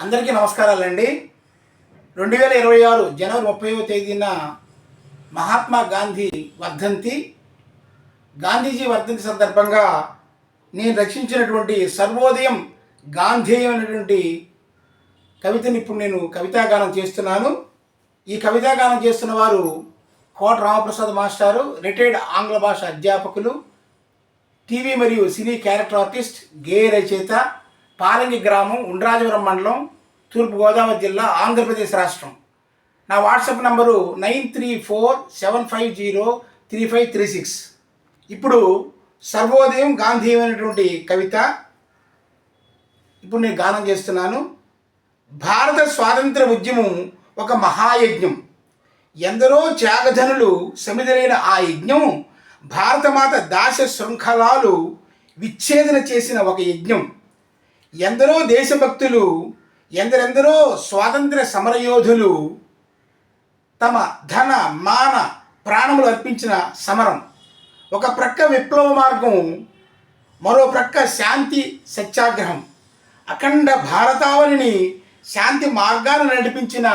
అందరికీ నమస్కారాలండి. 2026 జనవరి 30వ తేదీన మహాత్మా గాంధీజీ వర్ధంతి సందర్భంగా నేను రచించినటువంటి సర్వోదయం గాంధేయం అనేటువంటి కవితని ఇప్పుడు నేను కవితాగానం చేస్తున్నాను. ఈ కవితాగానం చేస్తున్న వారు కోట రామప్రసాద్ మాస్టారు, రిటైర్డ్ ఆంగ్ల భాష అధ్యాపకులు, టీవీ మరియు సినీ క్యారెక్టర్ ఆర్టిస్ట్, గేయ రచయిత, పాలంగి గ్రామం, ఉండ్రాజవరం మండలం, తూర్పుగోదావరి జిల్లా, ఆంధ్రప్రదేశ్ రాష్ట్రం. నా వాట్సాప్ నంబరు 9347503536. ఇప్పుడు సర్వోదయం గాంధీయం అనేటువంటి కవిత ఇప్పుడు నేను గానం చేస్తున్నాను. భారత స్వాతంత్ర ఉద్యమం ఒక మహాయజ్ఞం. ఎందరో త్యాగధనులు సమిధులైన ఆ యజ్ఞం భారతమాత దాశ శృంఖలాలు విచ్ఛేదన చేసిన ఒక యజ్ఞం. ఎందరో దేశభక్తులు, ఎందరెందరో స్వాతంత్ర సమరయోధులు తమ ధన మాన ప్రాణములు అర్పించిన సమరం. ఒక ప్రక్క విప్లవ మార్గం, మరో ప్రక్క శాంతి సత్యాగ్రహం. అఖండ భారతావనిని శాంతి మార్గాన్ని నడిపించిన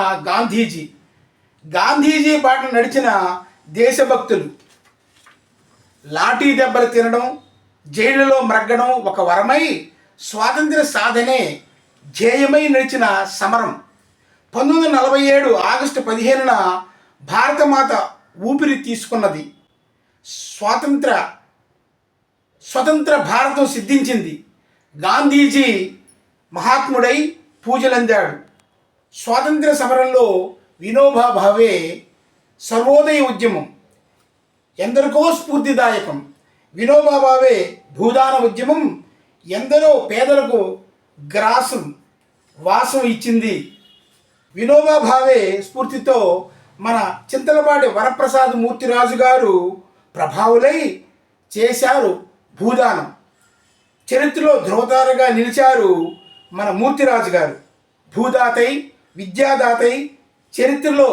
గాంధీజీ బాటను నడిచిన దేశభక్తులు. లాఠీ దెబ్బలు తినడం, జైలులో మ్రగ్గడం ఒక వరమై స్వాతంత్ర సాధనే ధ్యేయమై నడిచిన సమరం. 1947 ఆగస్టు 15న భారతమాత ఊపిరి తీసుకున్నది. స్వతంత్ర భారతం సిద్ధించింది. గాంధీజీ మహాత్ముడై పూజలందాడు. స్వాతంత్ర సమరంలో వినోబా భావే సర్వోదయ ఉద్యమం ఎందరికో స్ఫూర్తిదాయకం. వినోబా భావే భూదాన ఉద్యమం ఎందరో పేదలకు వాసం ఇచ్చింది. వినోబా భావే స్ఫూర్తితో మన చింతలపాటి వరప్రసాద్ మూర్తిరాజు గారు ప్రభావులై చేశారు భూదానం. చరిత్రలో ధ్రువతారగా నిలిచారు మన మూర్తిరాజు గారు. భూదాతై, విద్యాదాతై, చరిత్రలో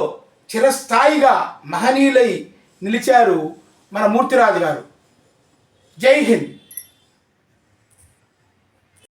చిరస్థాయిగా మహనీయులై నిలిచారు మన మూర్తిరాజు గారు. జై హింద్.